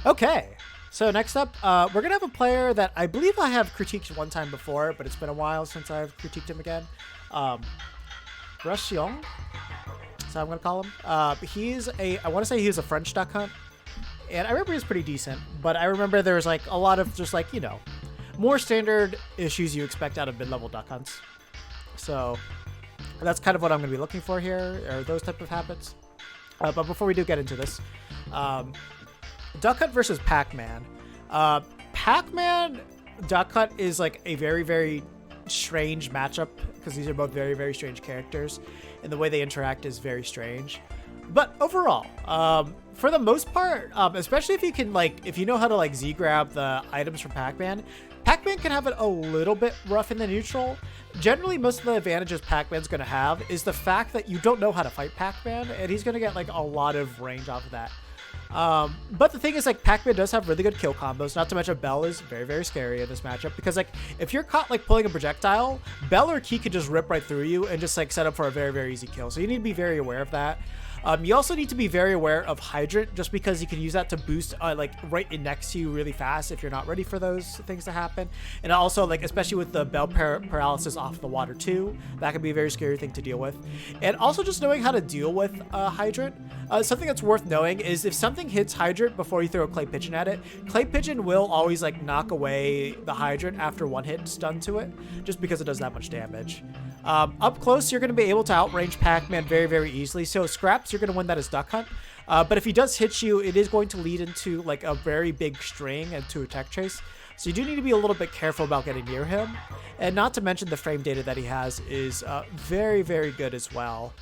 Okay. So next up, we're going to have a player that I believe I have critiqued one time before, but it's been a while since I've critiqued him again. Rasciong. So I'm going to call him. I want to say he was a French duck hunt. And I remember he was pretty decent, but I remember there was like a lot of just like, more standard issues you expect out of mid-level duck hunts. So that's kind of what I'm going to be looking for here, are those type of habits. But before we do get into this, Duck Hunt versus Pac-Man. Pac-Man Duck Hunt is like a very, very strange matchup because these are both very, very strange characters, and the way they interact is very strange. But overall, for the most part, especially if you can if you know how to Z-grab the items from Pac-Man, Pac-Man can have it a little bit rough in the neutral. Generally, most of the advantages Pac-Man's going to have is the fact that you don't know how to fight Pac-Man, and he's going to get a lot of range off of that. But the thing is, Pac-Man does have really good kill combos, not to mention Bell is very, very scary in this matchup, because, if you're caught, pulling a projectile, Bell or Key could just rip right through you and just, set up for a very, very easy kill. So you need to be very aware of that. You also need to be very aware of Hydrant, just because you can use that to boost, right in next to you really fast if you're not ready for those things to happen. And also, especially with the Bell paralysis off the water too, that can be a very scary thing to deal with. And also just knowing how to deal with Hydrant. Something that's worth knowing is if something hits Hydrant before you throw a Clay Pigeon at it, Clay Pigeon will always, knock away the Hydrant after one hit stun to it, just because it does that much damage. Up close, you're going to be able to outrange Pac-Man very, very easily. So Scraps, you're going to win that as Duck Hunt. But if he does hit you, it is going to lead into a very big string and to a tech chase. So you do need to be a little bit careful about getting near him. And not to mention the frame data that he has is very, very good as well.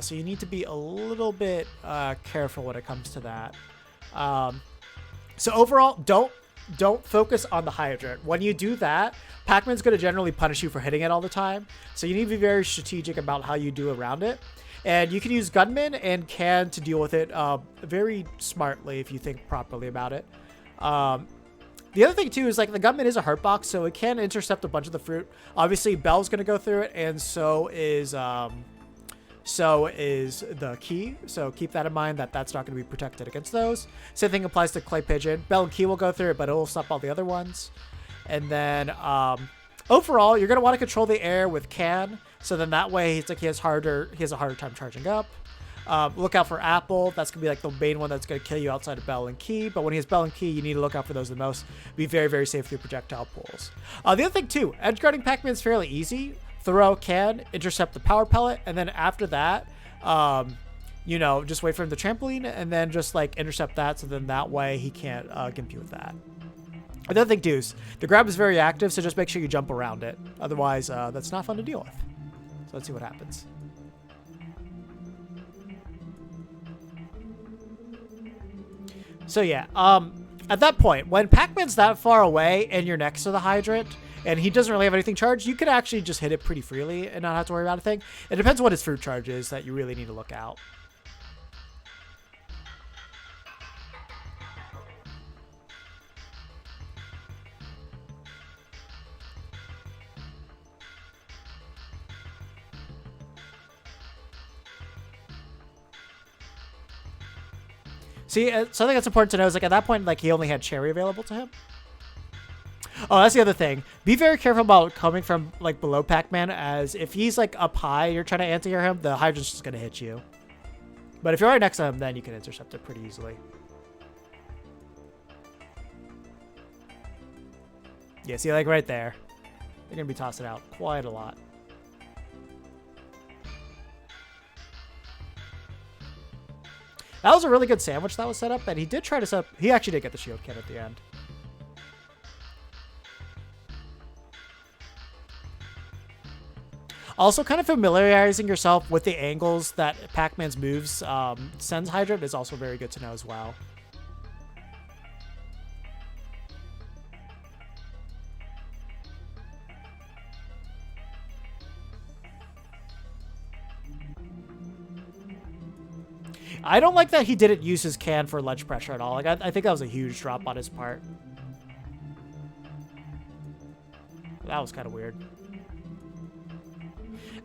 So you need to be a little bit careful when it comes to that. So overall, don't focus on the Hydrant. When you do that, Pac-Man's going to generally punish you for hitting it all the time. So you need to be very strategic about how you do around it. And you can use Gunman and Can to deal with it very smartly if you think properly about it. The other thing, too, is the Gunman is a heart box, so it can intercept a bunch of the fruit. Obviously, Bell's going to go through it, and so is the Key. So keep that in mind that that's not going to be protected against those. Same thing applies to Clay Pigeon. Bell and Key will go through it, but it will stop all the other ones. And then overall, you're going to want to control the air with Can. So then that way, it's he has a harder time charging up. Look out for Apple. That's going to be the main one that's going to kill you outside of Bell and Key. But when he has Bell and Key, you need to look out for those the most. Be very, very safe through projectile pools. The other thing, too, edge guarding Pac-Man is fairly easy. Throw Can, intercept the power pellet, and then after that, just wait for him to trampoline, and then just intercept that, so then that way he can't gimp you with that. Another thing, too, is the grab is very active, so just make sure you jump around it. Otherwise, that's not fun to deal with. So let's see what happens. So yeah, at that point, when Pac-Man's that far away and you're next to the Hydrant, and he doesn't really have anything charged, you could actually just hit it pretty freely and not have to worry about a thing. It depends on what his fruit charge is that you really need to look out. See, something that's important to know is at that point, he only had Cherry available to him. Oh, that's the other thing. Be very careful about coming from below Pac-Man, as if he's up high, you're trying to anti-air him, the Hydrant's just gonna hit you. But if you're right next to him, then you can intercept it pretty easily. Yeah, see, right there, you're gonna be tossing out quite a lot. That was a really good sandwich that was set up, and he did try to set up. He actually did get the shield kit at the end. Also, kind of familiarizing yourself with the angles that Pac-Man's moves sends Hydrant is also very good to know as well. I don't like that he didn't use his Can for ledge pressure at all. I think that was a huge drop on his part. That was kind of weird.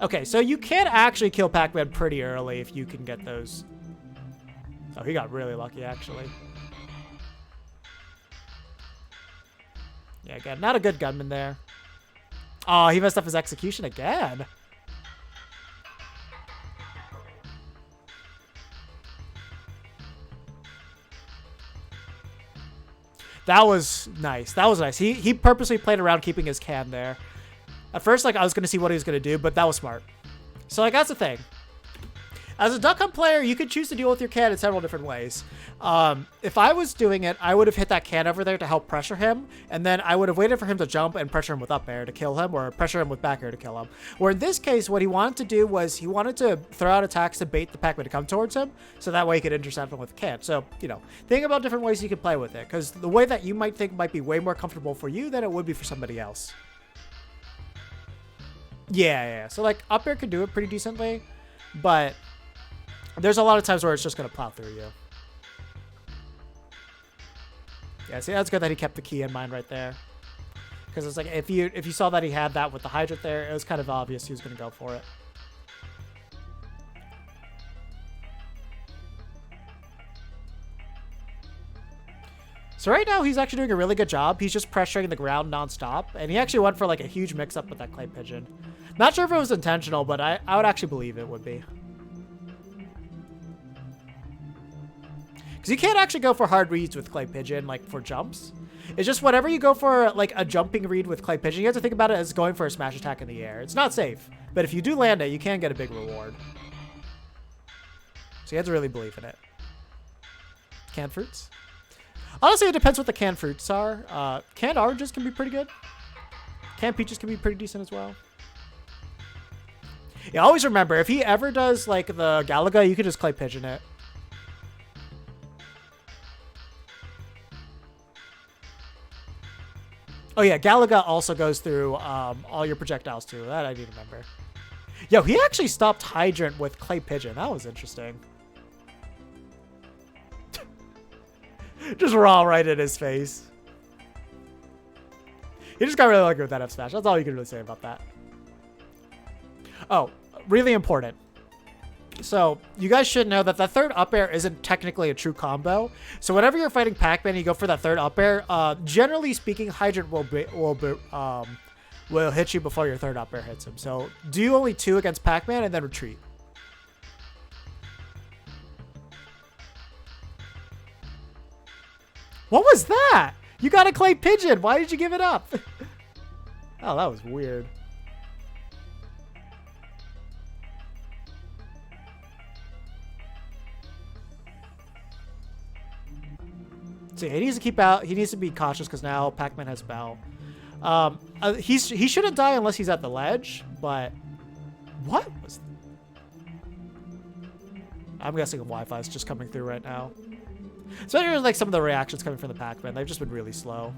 Okay, so you can actually kill Pac-Man pretty early if you can get those. Oh, he got really lucky, actually. Yeah, again, not a good gunman there. Oh, he messed up his execution again. That was nice. That was nice. He purposely played around keeping his can there. At first, like, I was going to see what he was going to do, but that was smart. So, like, that's the thing. As a duck hunt player, you could choose to deal with your can in several different ways. If I was doing it, I would have hit that can over there to help pressure him, and then I would have waited for him to jump and pressure him with up air to kill him, or pressure him with back air to kill him. Where in this case, what he wanted to do was he wanted to throw out attacks to bait the Pac-Man to come towards him, so that way he could intercept him with the can. So, you know, think about different ways you could play with it, because the way that you might think might be way more comfortable for you than it would be for somebody else. Yeah. So, like, up air could do it pretty decently, but there's a lot of times where it's just going to plow through you. Yeah, see, that's good that he kept the key in mind right there. Because it's like, if you saw that he had that with the hydrant there, it was kind of obvious he was going to go for it. So right now, he's actually doing a really good job. He's just pressuring the ground nonstop. And he actually went for like a huge mix-up with that clay pigeon. Not sure if it was intentional, but I would actually believe it would be. Because you can't actually go for hard reads with clay pigeon, like for jumps. It's just whenever you go for like a jumping read with clay pigeon, you have to think about it as going for a smash attack in the air. It's not safe, but if you do land it, you can get a big reward. So you have to really believe in it. Canned fruits? Honestly, it depends what the canned fruits are. Canned oranges can be pretty good. Canned peaches can be pretty decent as well. Yeah, always remember, if he ever does like the Galaga, you can just clay pigeon it. Oh yeah, Galaga also goes through all your projectiles too. That I need to remember. Yo, he actually stopped Hydrant with Clay Pigeon. That was interesting. Just raw right in his face. He just got really lucky with that F smash. That's all you can really say about that. Oh, really important. So, you guys should know that the third up air isn't technically a true combo. So, whenever you're fighting Pac-Man and you go for that third up air, generally speaking, Hydrant will hit you before your third up air hits him. So, do only 2 against Pac-Man and then retreat. What was that? You got a clay pigeon. Why did you give it up? Oh, that was weird. So he needs to keep out. He needs to be cautious because now Pac-Man has Bell. He shouldn't die unless he's at the ledge. But what was? I'm guessing Wi-Fi is just coming through right now. Especially like some of the reactions coming from the Pac-Man. They've just been really slow.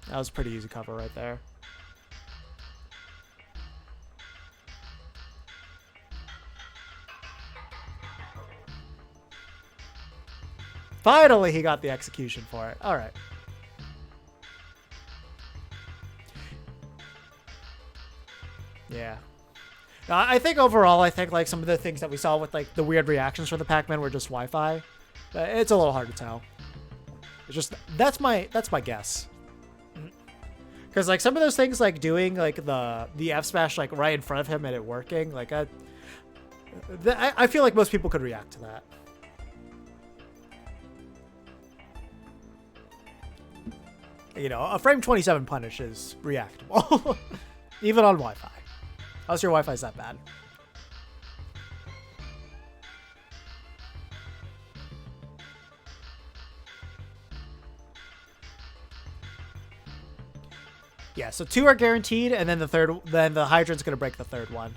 That was a pretty easy cover right there. Finally, he got the execution for it. All right. Yeah. I think overall, I think like some of the things that we saw with like the weird reactions from the Pac-Man were just Wi-Fi. It's a little hard to tell. It's just that's my guess. Because like some of those things, like doing like the F smash like right in front of him and it working, like I feel like most people could react to that. You know, a frame 27 punish is reactable, even on Wi-Fi. Unless your Wi-Fi is that bad. Yeah, so 2 are guaranteed, and then the Hydrant's gonna break the third one.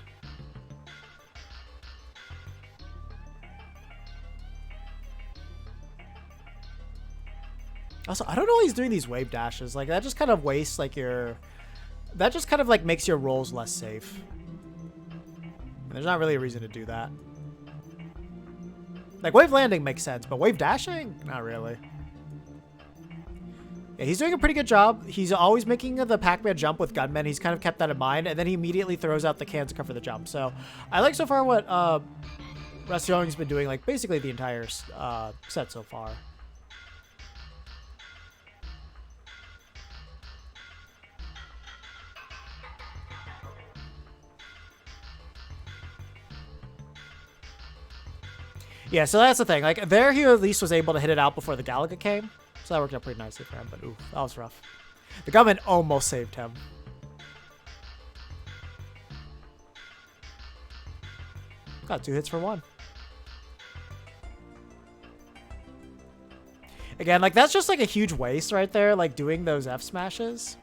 Also, I don't know why he's doing these wave dashes. Like, that just kind of wastes, like, that just kind of, like, makes your rolls less safe. And there's not really a reason to do that. Like, wave landing makes sense, but wave dashing? Not really. Yeah, he's doing a pretty good job. He's always making the Pac-Man jump with Gunmen. He's kind of kept that in mind, and then he immediately throws out the cans to cover the jump. So, I like so far what Rasciong's been doing, like, basically the entire set so far. Yeah, so that's the thing. Like, there he at least was able to hit it out before the Galaga came. So that worked out pretty nicely for him, but ooh, that was rough. The government almost saved him. Got 2 hits for 1. Again, like, that's just like a huge waste right there, like doing those F smashes.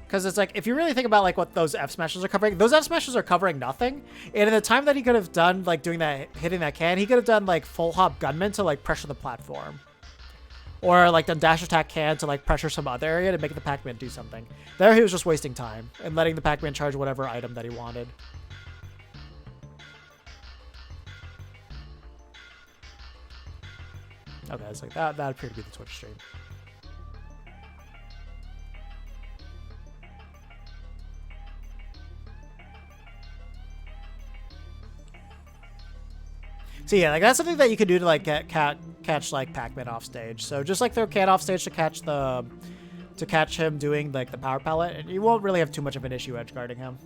Because it's like, if you really think about like what those F smashes are covering, those F smashes are covering nothing. And in the time that he could have done like doing that, hitting that can, he could have done like full hop gunman to like pressure the platform. Or like done dash attack can to like pressure some other area to make the Pac-Man do something. There he was just wasting time and letting the Pac-Man charge whatever item that he wanted. Okay, it's like that appeared to be the Twitch stream. So yeah, like that's something that you could do to like catch like Pac-Man off stage. So just like throw Can off stage to catch him doing like the power pellet, and you won't really have too much of an issue edge guarding him.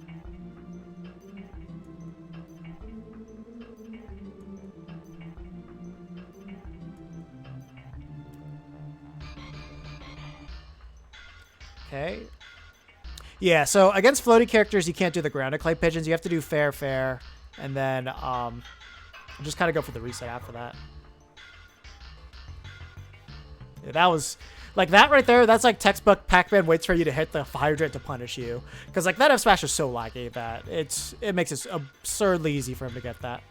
Okay. Yeah, so against floaty characters, you can't do the grounded clay pigeons. You have to do fair, and then just kind of go for the reset after that. Yeah, that was like that right there. That's like textbook Pac-Man waits for you to hit the hydrant to punish you, because like that F smash is so laggy that it makes it absurdly easy for him to get that.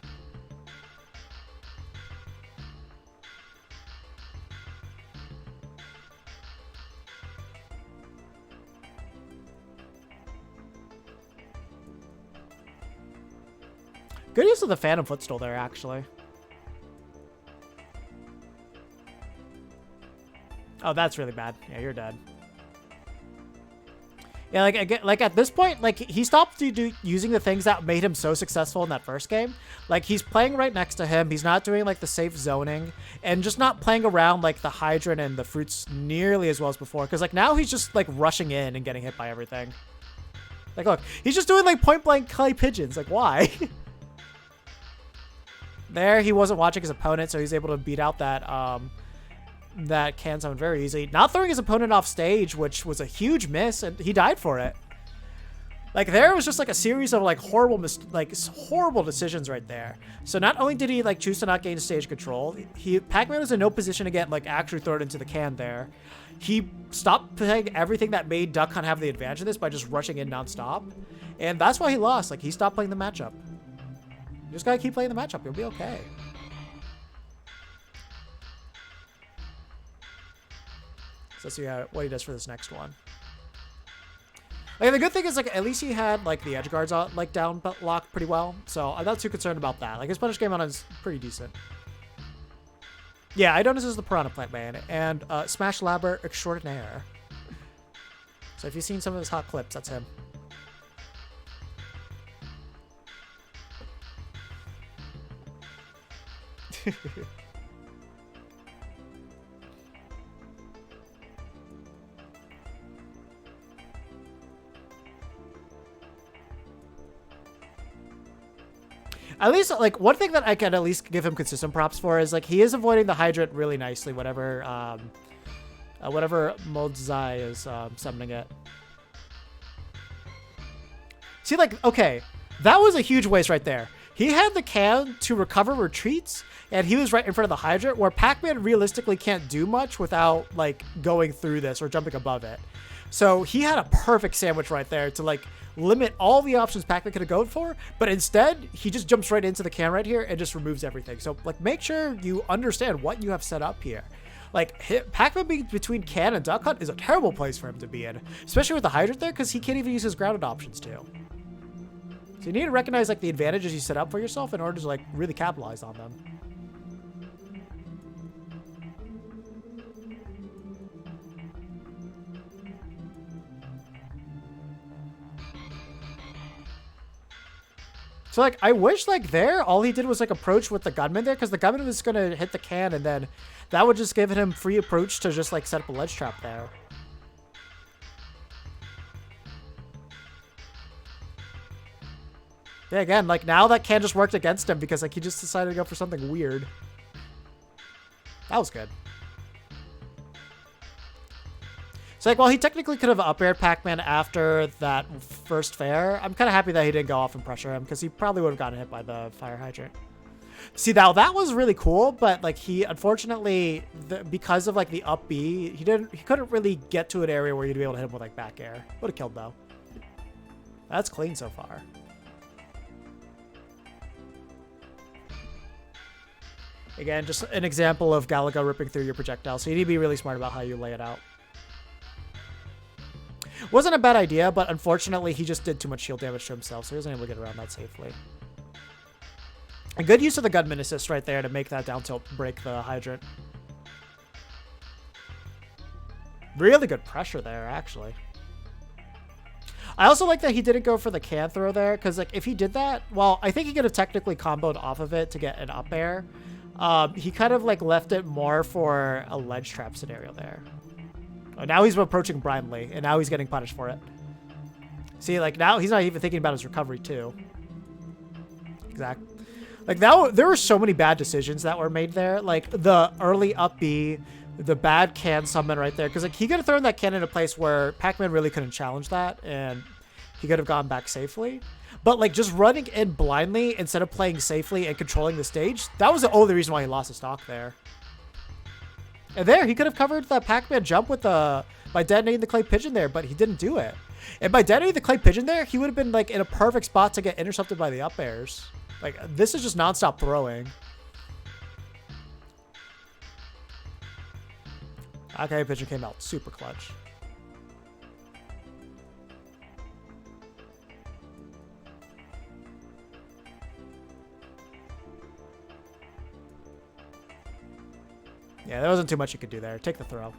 Good use of the Phantom Footstool there, actually. Oh, that's really bad. Yeah, you're dead. Yeah, like at this point, like he stopped using the things that made him so successful in that first game. Like he's playing right next to him. He's not doing like the safe zoning and just not playing around like the hydrant and the fruits nearly as well as before. Because like now he's just like rushing in and getting hit by everything. Like look, he's just doing like point blank clay pigeons. Like why? There, he wasn't watching his opponent, so he's able to beat out that can summon very easily. Not throwing his opponent off stage, which was a huge miss, and he died for it. Like there was just like a series of like horrible decisions right there. So not only did he like choose to not gain stage control, Pac-Man was in no position to get like actually thrown into the can there. He stopped playing everything that made Duck Hunt have the advantage of this by just rushing in nonstop, and that's why he lost. Like he stopped playing the matchup. You just gotta keep playing the matchup. You'll be okay. So let's see what he does for this next one. Like the good thing is, like at least he had like the edge guards like down locked pretty well. So I'm not too concerned about that. Like his punish game on is pretty decent. Yeah, Idonis is the Piranha Plant Man and Smash Labber extraordinaire. So if you've seen some of his hot clips, that's him. At least, like, one thing that I can at least give him consistent props for is, like, he is avoiding the hydrant really nicely, whatever Modzai is summoning it. See, like, okay, that was a huge waste right there. He had the can to recover retreats, and he was right in front of the hydrant, where Pac-Man realistically can't do much without, like, going through this or jumping above it. So he had a perfect sandwich right there to, like, limit all the options Pac-Man could have gone for, but instead, he just jumps right into the can right here and just removes everything. So, like, make sure you understand what you have set up here. Like, Pac-Man being between can and Duck Hunt is a terrible place for him to be in, especially with the hydrant there, because he can't even use his grounded options, too. So you need to recognize like the advantages you set up for yourself in order to like really capitalize on them. So like I wish like there all he did was like approach with the gunman there, because the gunman was gonna hit the can and then that would just give him free approach to just like set up a ledge trap there. Yeah, again, like now that can just worked against him because like he just decided to go for something weird. That was good. So like while he technically could have up aired Pac-Man after that first fair, I'm kind of happy that he didn't go off and pressure him because he probably would have gotten hit by the fire hydrant. See, now that was really cool, but like he unfortunately because of like the up B, he couldn't really get to an area where you'd be able to hit him with like back air. Would have killed though. That's clean so far. Again, just an example of Galaga ripping through your projectile, so you need to be really smart about how you lay it out. Wasn't a bad idea, but unfortunately he just did too much shield damage to himself, so he wasn't able to get around that safely. A good use of the gunman assist right there to make that down tilt break the hydrant. Really good pressure there, actually. I also like that he didn't go for the can throw there, because like if he did that, well, I think he could have technically comboed off of it to get an up air. He kind of like left it more for a ledge trap scenario there. Oh, now he's approaching blindly, and now he's getting punished for it. See, like now he's not even thinking about his recovery too. Exactly. Like now, there were so many bad decisions that were made there. Like the early up B, the bad can summon right there, because like he could have thrown that can in a place where Pac-Man really couldn't challenge that, and he could have gone back safely. But like just running in blindly instead of playing safely and controlling the stage, that was the only reason why he lost his stock there. And there, he could have covered the Pac-Man jump with by detonating the clay pigeon there, but he didn't do it. And by detonating the clay pigeon there, he would have been like in a perfect spot to get intercepted by the up airs. Like this is just nonstop throwing. Okay, pigeon came out super clutch. Yeah, there wasn't too much you could do there. Take the throw.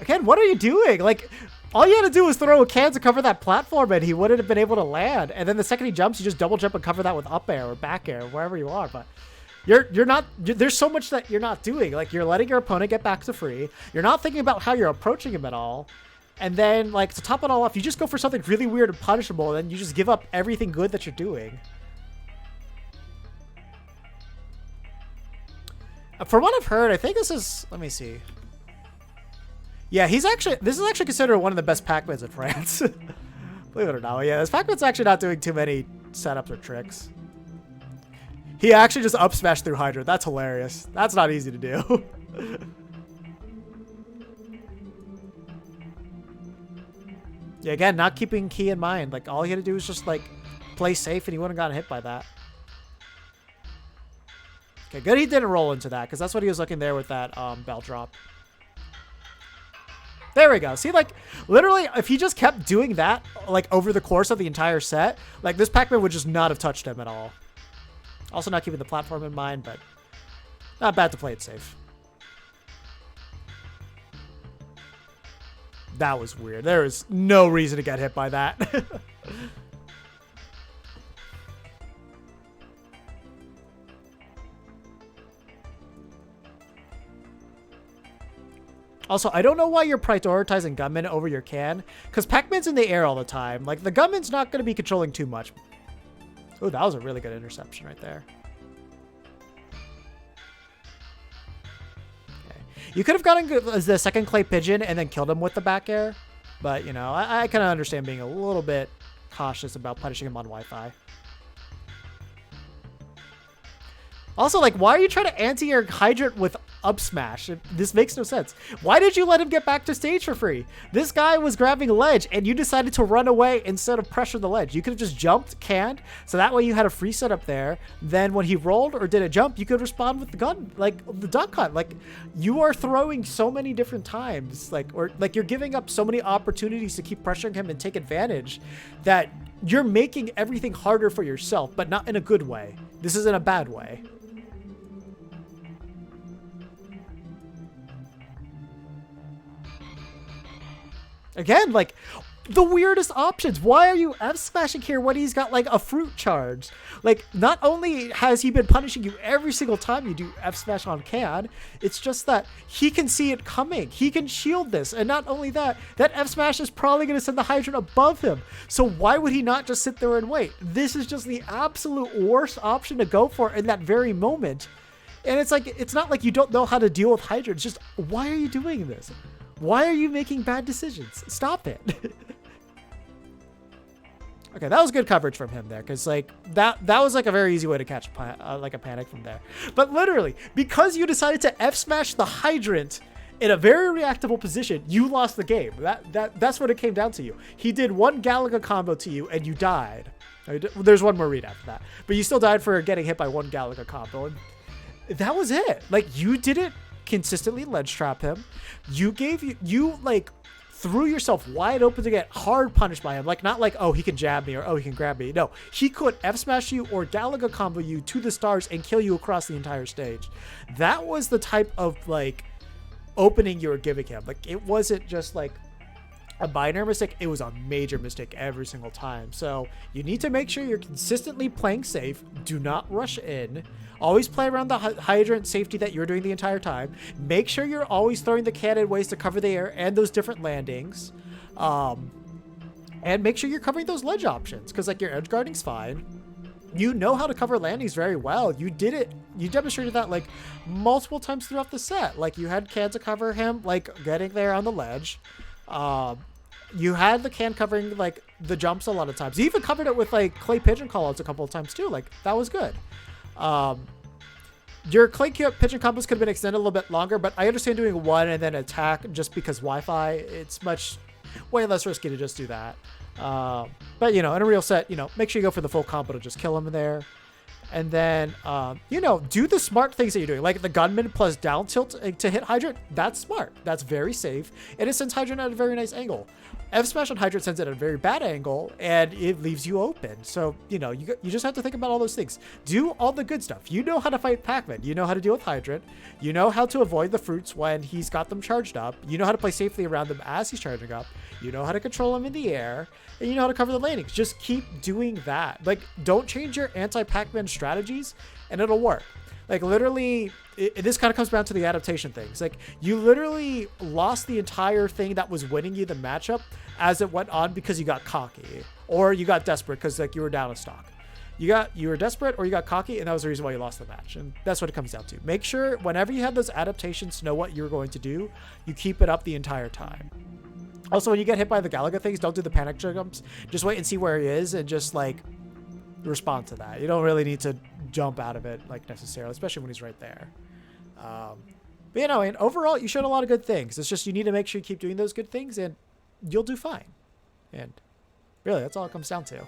Again, what are you doing? Like, all you had to do was throw a can to cover that platform and he wouldn't have been able to land. And then the second he jumps, you just double jump and cover that with up air or back air, wherever you are. But there's so much that you're not doing. Like, you're letting your opponent get back to free. You're not thinking about how you're approaching him at all. And then, like, to top it all off, you just go for something really weird and punishable, and then you just give up everything good that you're doing. From what I've heard, I think this is, let me see. Yeah, this is actually considered one of the best Pac-Mans in France. Believe it or not. Yeah, this Pac-Man's actually not doing too many setups or tricks. He actually just up smashed through Hydra. That's hilarious. That's not easy to do. Yeah, again, not keeping key in mind. Like, all he had to do was just, like, play safe and he wouldn't have gotten hit by that. Okay, good he didn't roll into that, because that's what he was looking there with that bell drop. There we go. See, like, literally, if he just kept doing that, like, over the course of the entire set, like, this Pac-Man would just not have touched him at all. Also not keeping the platform in mind, but not bad to play it safe. That was weird. There is no reason to get hit by that. Also, I don't know why you're prioritizing Gunman over your can, because Pac-Man's in the air all the time. Like, the Gunman's not going to be controlling too much. Oh, that was a really good interception right there. Okay. You could have gotten the second clay pigeon and then killed him with the back air, but, you know, I kind of understand being a little bit cautious about punishing him on Wi-Fi. Also, like, why are you trying to anti your hydrant with up smash? This makes no sense. Why did you let him get back to stage for free? This guy was grabbing a ledge, and you decided to run away instead of pressure the ledge. You could have just jumped, canned, so that way you had a free setup there. Then when he rolled or did a jump, you could respond with the gun, like the duck hunt. Like, you are throwing so many different times, like, or like you're giving up so many opportunities to keep pressuring him and take advantage that you're making everything harder for yourself, but not in a good way. This is in a bad way. Again, like, the weirdest options. Why are you F smashing here when he's got like a fruit charge? Like, not only has he been punishing you every single time you do F smash on Can, it's just that he can see it coming. He can shield this. And not only that, that F smash is probably going to send the hydrant above him. So why would he not just sit there and wait? This is just the absolute worst option to go for in that very moment. And it's like, it's not like you don't know how to deal with hydrants. Just, why are you doing this? Why are you making bad decisions? Stop it. Okay, that was good coverage from him there, because like that was like a very easy way to catch like a panic from there. But literally, because you decided to F smash the hydrant in a very reactable position, you lost the game. That's what it came down to you. He did one Galaga combo to you, and you died. There's one more read after that, but you still died for getting hit by one Galaga combo, and that was it. Like, you didn't consistently ledge trap him. You like threw yourself wide open to get hard punished by him. Like, not like, oh, he can jab me or oh, he can grab me. No, he could F smash you or Galaga combo you to the stars and kill you across the entire stage. That was the type of like opening you were giving him. Like, it wasn't just like a binary mistake, it was a major mistake every single time. So you need to make sure you're consistently playing safe. Do not rush in. Always play around the hydrant safety that you're doing the entire time. Make sure you're always throwing the cannon ways to cover the air and those different landings. And make sure you're covering those ledge options, because like your edge guarding's fine. You know how to cover landings very well. You did it. You demonstrated that like multiple times throughout the set. Like, you had Can to cover him, like getting there on the ledge. You had the Can covering like the jumps a lot of times. You even covered it with like clay pigeon callouts a couple of times too. Like, that was good. Your clay pigeon combos could have been extended a little bit longer, but I understand doing one and then attack just because Wi-Fi. It's way less risky to just do that. But you know, in a real set, you know, make sure you go for the full combo to just kill him there. And then, you know, do the smart things that you're doing, like the gunman plus down tilt to hit hydrant. That's smart. That's very safe. And it sends hydrant at a very nice angle. F smash on hydrant sends it at a very bad angle, and it leaves you open. So, you know, you just have to think about all those things. Do all the good stuff. You know how to fight Pac-Man. You know how to deal with hydrant. You know how to avoid the fruits when he's got them charged up. You know how to play safely around them as he's charging up. You know how to control him in the air, and you know how to cover the landings. Just keep doing that. Like, don't change your anti-Pac-Man strategies, and it'll work. Like, literally, this kind of comes down to the adaptation things. Like, you literally lost the entire thing that was winning you the matchup as it went on because you got cocky, or you got desperate because like you were down a stock. You were desperate, or you got cocky, and that was the reason why you lost the match. And that's what it comes down to. Make sure whenever you have those adaptations to know what you're going to do, you keep it up the entire time. Also, when you get hit by the Galaga things, don't do the panic jumps. Just wait and see where he is, and just like respond to that. You don't really need to jump out of it like necessarily, especially when he's right there. But you know, and overall, you showed a lot of good things. It's just you need to make sure you keep doing those good things, and you'll do fine. And really, that's all it comes down to.